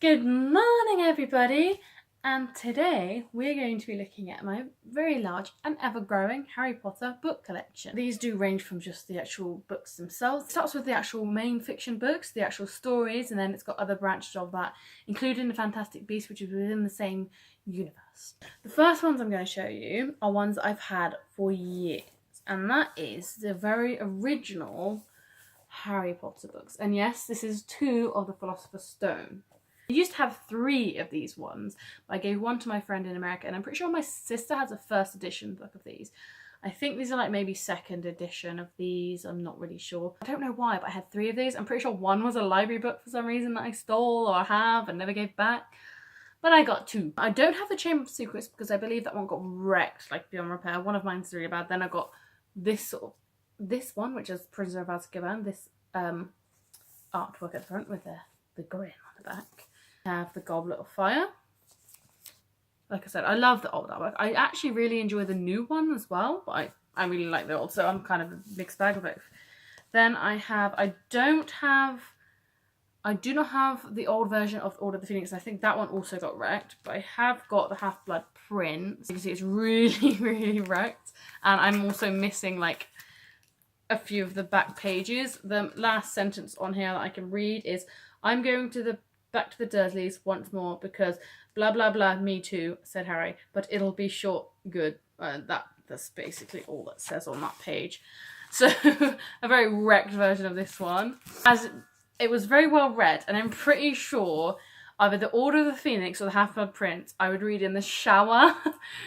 Good morning, everybody, and today we're going to be looking at my very large and ever-growing Harry Potter book collection. These do range from just the actual books themselves. It starts with the actual main fiction books, the actual stories, and then it's got other branches of that, including the Fantastic Beasts, which is within the same universe. The first ones I'm going to show you are ones I've had for years, and that is the very original Harry Potter books. And yes, this is 2 of the Philosopher's Stone. I used to have 3 of these ones, but I gave one to my friend in America, and I'm pretty sure my sister has a first edition book of these. I think these are like maybe second edition of these, I'm not really sure. I don't know why, but I had 3 of these. I'm pretty sure one was a library book for some reason that I stole or have and never gave back. But I got 2. I don't have the Chamber of Secrets because I believe that one got wrecked, like beyond repair. One of mine's really bad. Then I got this one, which is Prisoner of Azkaban, this artwork at the front with the grin on the back. I have the Goblet of Fire. Like I said, I love the old artwork. I actually really enjoy the new one as well, but I really like the old, so I'm kind of a mixed bag of both. Then I do not have the old version of Order of the Phoenix. I think that one also got wrecked, but I have got the Half-Blood Prince. You can see it's really, really wrecked, and I'm also missing like a few of the back pages. The last sentence on here that I can read is, "I'm going to back to the Dursleys once more because blah blah blah, me too," said Harry, "but it'll be short good." That's basically all that says on that page. So a very wrecked version of this one. As it was very well read, and I'm pretty sure either the Order of the Phoenix or the Half-Blood Prince I would read in the shower.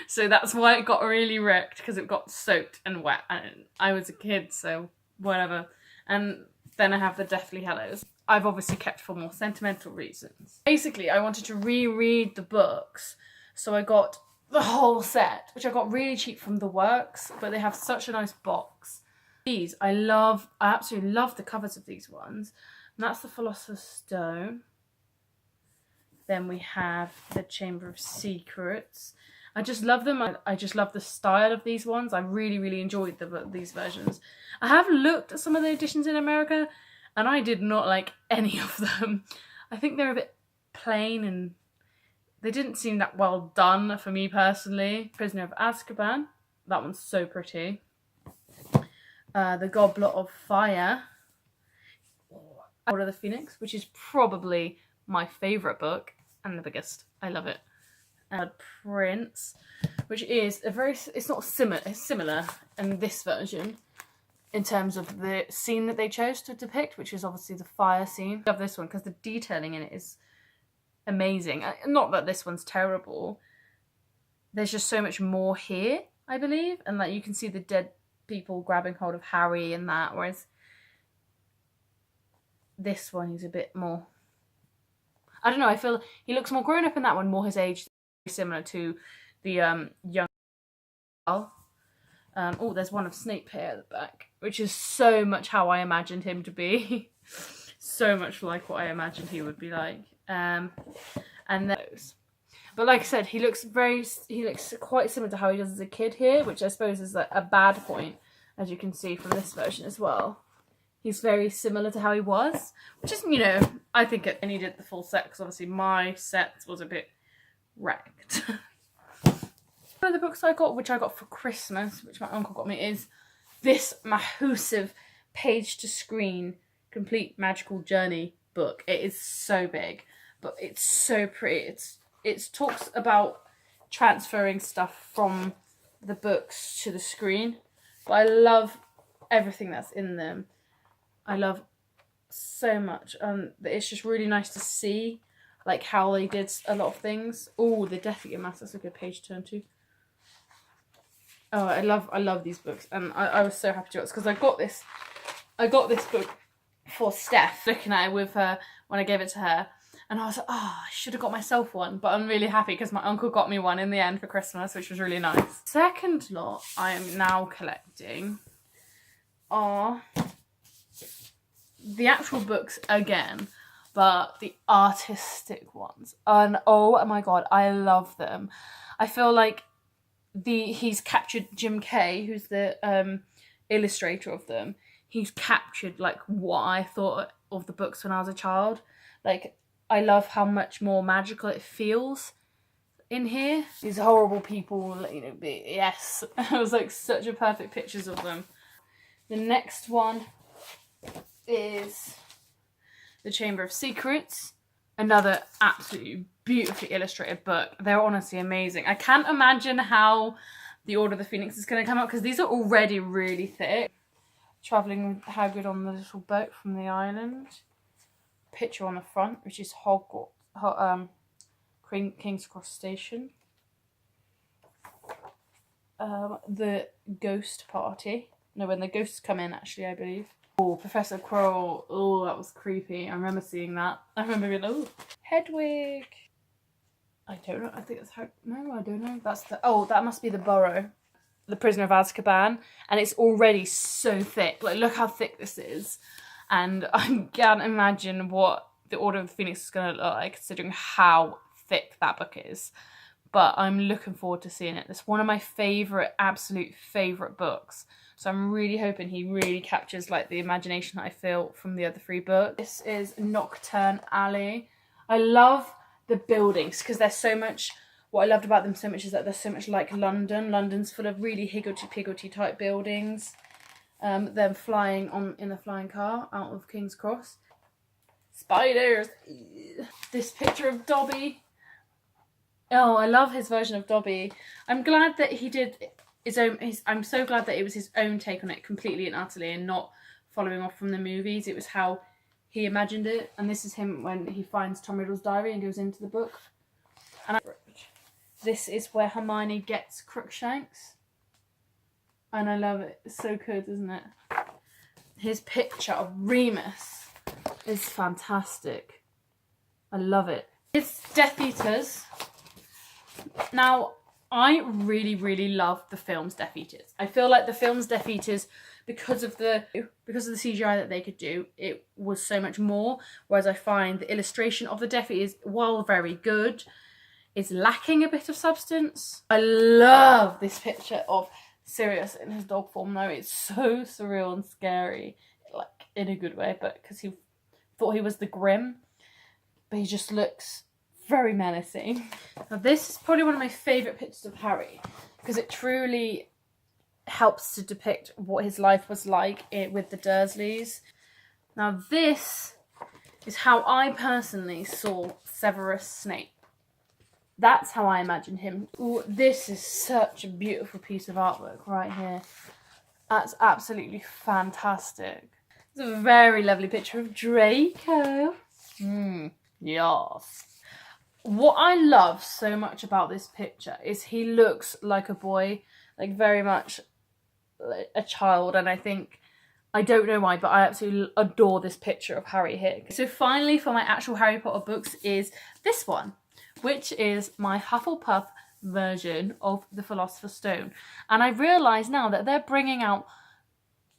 So that's why it got really wrecked, because it got soaked and wet, and I was a kid, so whatever. And then I have the Deathly Hallows. I've obviously kept for more sentimental reasons. Basically, I wanted to reread the books, so I got the whole set, which I got really cheap from The Works, but they have such a nice box. These, I absolutely love the covers of these ones. And that's the Philosopher's Stone. Then we have the Chamber of Secrets. I just love them. I just love the style of these ones. I really, really enjoyed these versions. I have looked at some of the editions in America, and I did not like any of them. I think they're a bit plain and they didn't seem that well done for me personally. Prisoner of Azkaban, that one's so pretty. The Goblet of Fire. Order of the Phoenix, which is probably my favourite book and the biggest. I love it. Prince, which is it's not similar, it's similar in this version in terms of the scene that they chose to depict, which is obviously the fire scene. I love this one because the detailing in it is amazing. Not that this one's terrible. There's just so much more here, I believe, and like you can see the dead people grabbing hold of Harry and that, whereas this one is a bit more, I don't know, I feel he looks more grown up in that one, more his age, similar to the young girl. Oh, there's one of Snape here at the back, which is so much how I imagined him to be. So much like what I imagined he would be like. And those. But like I said, he looks quite similar to how he does as a kid here, which I suppose is like a bad point, as you can see from this version as well. He's very similar to how he was, which is, you know, I think I needed the full set, because obviously my set was a bit wrecked. One of the books I got, which I got for Christmas, which my uncle got me, is this massive page-to-screen complete magical journey book. It is so big, but it's so pretty. It talks about transferring stuff from the books to the screen, but I love everything that's in them. I love so much. It's just really nice to see like how they did a lot of things. Oh, the Deathly Hallows, that's a good page to turn to. Oh, I love these books, and I was so happy to get it because I got this book for Steph, looking at it with her when I gave it to her, and I was like, oh, I should have got myself one, but I'm really happy because my uncle got me one in the end for Christmas, which was really nice. Second lot I am now collecting are the actual books again, but the artistic ones, and oh my god, I love them. I feel like he's captured Jim Kay, who's the illustrator of them. He's captured like what I thought of the books when I was a child. Like I love how much more magical it feels in here. These horrible people, you know, yes. It was like such a perfect pictures of them. The next one is The Chamber of Secrets. Another absolutely beautifully illustrated book. They're honestly amazing. I can't imagine how the Order of the Phoenix is going to come out because these are already really thick. Travelling with Hagrid on the little boat from the island. Picture on the front, which is King's Cross Station. The ghost party. No, when the ghosts come in, actually, I believe. Oh, Professor Quirrell. Oh, that was creepy. I remember seeing that. I remember being, oh, Hedwig. I don't know. I think that's how. No, I don't know. That's the. Oh, that must be the Burrow. The Prisoner of Azkaban. And it's already so thick. Like, look how thick this is. And I can't imagine what the Order of the Phoenix is going to look like, considering how thick that book is. But I'm looking forward to seeing it. It's one of my favourite, absolute favourite books. So I'm really hoping he really captures like the imagination that I feel from the other 3 books. This is Nocturne Alley. I love the buildings because they're so much, what I loved about them so much is that they're so much like London. London's full of really higgledy-piggledy type buildings. Them flying in a flying car out of King's Cross. Spiders! This picture of Dobby. Oh, I love his version of Dobby. I'm glad that he did his own. I'm so glad that it was his own take on it completely and utterly, and not following off from the movies. It was how he imagined it, and this is him when he finds Tom Riddle's diary and goes into the book. And this is where Hermione gets Crookshanks, and I love it. It's so good, isn't it? His picture of Remus is fantastic. I love it. His Death Eaters. Now, I really, really love the film's Death Eaters. I feel like the film's Death Eaters, because of the CGI that they could do, it was so much more. Whereas I find the illustration of the Death Eaters, while very good, is lacking a bit of substance. I love this picture of Sirius in his dog form though. It's so surreal and scary, like in a good way, but because he thought he was the Grim, but he just looks very menacing. Now this is probably one of my favourite pictures of Harry because it truly helps to depict what his life was like with the Dursleys. Now this is how I personally saw Severus Snape. That's how I imagined him. Ooh, this is such a beautiful piece of artwork right here. That's absolutely fantastic. It's a very lovely picture of Draco. Yes. What I love so much about this picture is he looks like a boy, like very much like a child, and I don't know why, but I absolutely adore this picture of Harry here. So finally, for my actual Harry Potter books is this one, which is my Hufflepuff version of the Philosopher's Stone. And I realise now that they're bringing out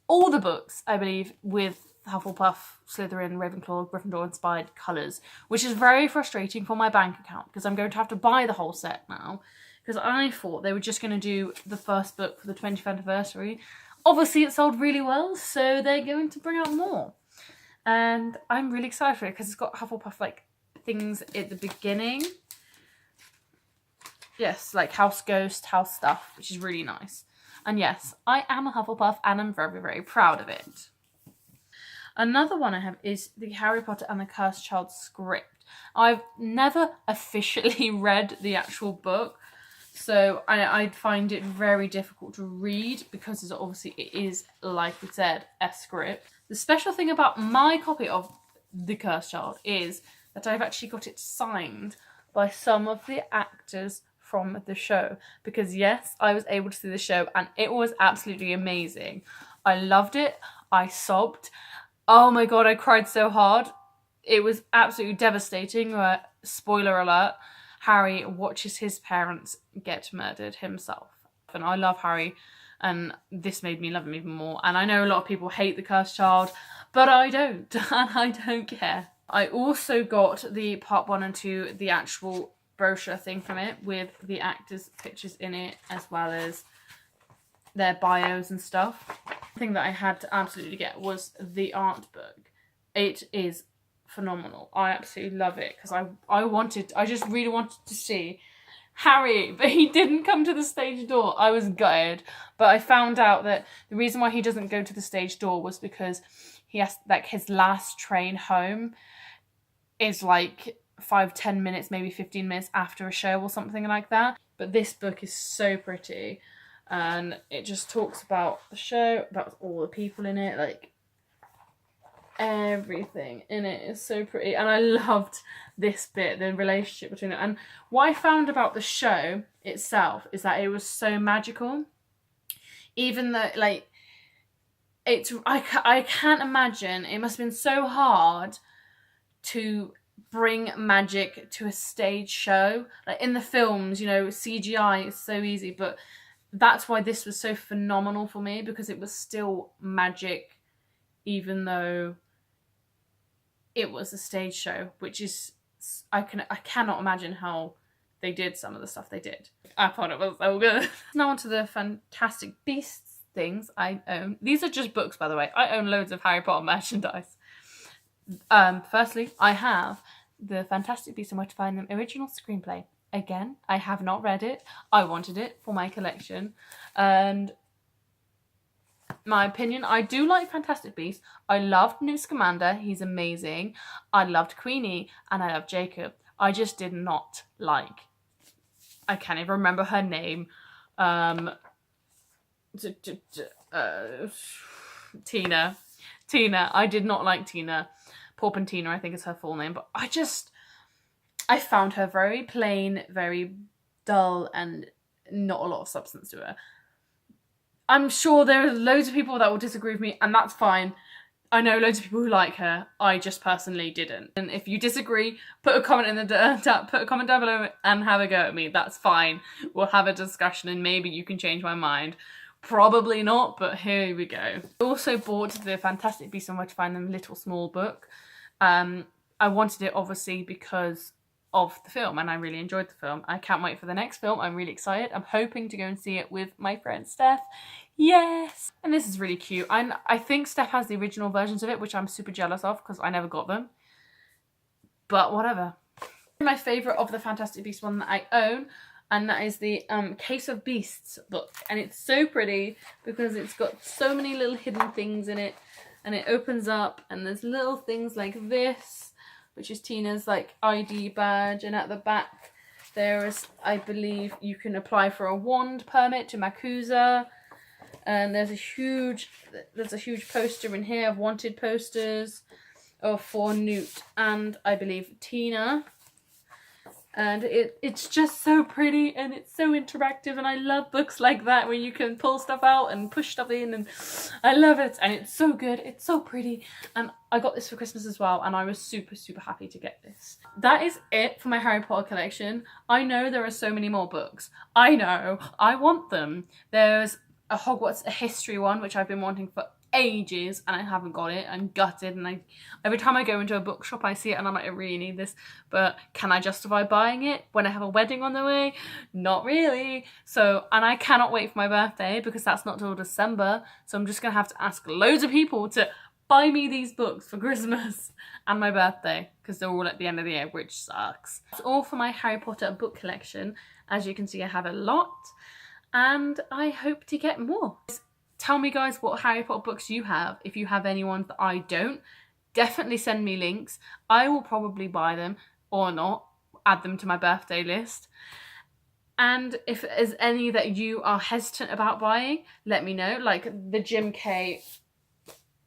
all the books, I believe, with Hufflepuff, Slytherin, Ravenclaw, Gryffindor inspired colours, which is very frustrating for my bank account because I'm going to have to buy the whole set now because I thought they were just going to do the first book for the 20th anniversary. Obviously it sold really well, so they're going to bring out more. And I'm really excited for it because it's got Hufflepuff like things at the beginning. Yes, like house ghost, house stuff, which is really nice. And yes, I am a Hufflepuff and I'm very, very proud of it. Another one I have is the Harry Potter and the Cursed Child script. I've never officially read the actual book, so I'd find it very difficult to read because obviously it is, like we said, a script. The special thing about my copy of The Cursed Child is that I've actually got it signed by some of the actors from the show. Because yes, I was able to see the show and it was absolutely amazing. I loved it. I sobbed. Oh my god, I cried so hard. It was absolutely devastating. Spoiler alert, Harry watches his parents get murdered himself. And I love Harry, and this made me love him even more. And I know a lot of people hate The Cursed Child, but I don't, and I don't care. I also got the part 1 and 2, the actual brochure thing from it, with the actors' pictures in it, as well as their bios and stuff. The thing that I had to absolutely get was the art book. It is phenomenal. I absolutely love it because I just really wanted to see Harry, but he didn't come to the stage door. I was gutted, but I found out that the reason why he doesn't go to the stage door was because he has, like, his last train home is like 5-10 minutes, maybe 15 minutes after a show or something like that. But this book is so pretty, and it just talks about the show, about all the people in it, like everything in it is so pretty. And I loved this bit, the relationship between them. And what I found about the show itself is that it was so magical, even though, like, I can't imagine, it must have been so hard to bring magic to a stage show. Like in the films, you know, CGI is so easy, but that's why this was so phenomenal for me, because it was still magic even though it was a stage show, which is, I cannot imagine how they did some of the stuff they did. I thought it was so good. Now on to the Fantastic Beasts things I own. These are just books, by the way. I own loads of Harry Potter merchandise. Firstly, I have the Fantastic Beasts and Where to Find Them original screenplay. Again, I have not read it. I wanted it for my collection, and my opinion, I do like Fantastic Beasts. I loved Newt Scamander, he's amazing. I loved Queenie, and I loved Jacob. I just did not like, I can't even remember her name, Tina. I did not like Tina. Porpentina, I think is her full name, but I found her very plain, very dull, and not a lot of substance to her. I'm sure there are loads of people that will disagree with me, and that's fine. I know loads of people who like her. I just personally didn't. And if you disagree, put a comment in the put a comment down below and have a go at me. That's fine. We'll have a discussion, and maybe you can change my mind. Probably not, but here we go. I also bought the Fantastic Beasts and Where to Find Them little small book. I wanted it obviously because of the film, and I really enjoyed the film. I can't wait for the next film. I'm really excited. I'm hoping to go and see it with my friend Steph. Yes! And this is really cute. I think Steph has the original versions of it, which I'm super jealous of because I never got them. But whatever. My favourite of the Fantastic Beasts one that I own, and that is the Case of Beasts book. And it's so pretty because it's got so many little hidden things in it, and it opens up and there's little things like this, which is Tina's like ID badge, and at the back there is, I believe, you can apply for a wand permit to Makusa, and there's a huge poster in here of wanted posters for Newt and I believe Tina. And it's just so pretty, and it's so interactive, and I love books like that where you can pull stuff out and push stuff in, and I love it. And it's so good, it's so pretty, and I got this for Christmas as well, and I was super happy to get this. That is it for my Harry Potter collection. I know there are so many more books. I know, I want them. There's a Hogwarts a history one, which I've been wanting for ages, and I haven't got it. I'm gutted, and every time I go into a bookshop I see it and I'm like, I really need this, but can I justify buying it when I have a wedding on the way? Not really. So, and I cannot wait for my birthday because that's not till December, so I'm just gonna have to ask loads of people to buy me these books for Christmas and my birthday, because they're all at the end of the year, which sucks. That's all for my Harry Potter book collection. As you can see, I have a lot, and I hope to get more. Tell me, guys, what Harry Potter books you have. If you have any ones that I don't, definitely send me links. I will probably buy them or not, add them to my birthday list. And if there's any that you are hesitant about buying, let me know. Like the Jim Kay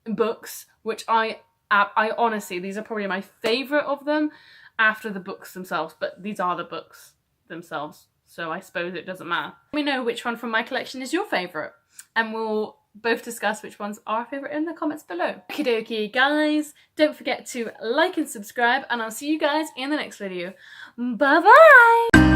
books, which I honestly, these are probably my favourite of them after the books themselves, but these are the books themselves, so I suppose it doesn't matter. Let me know which one from my collection is your favourite, and we'll both discuss which ones are our favourite in the comments below. Okie dokie, guys, don't forget to like and subscribe, and I'll see you guys in the next video. Bye bye!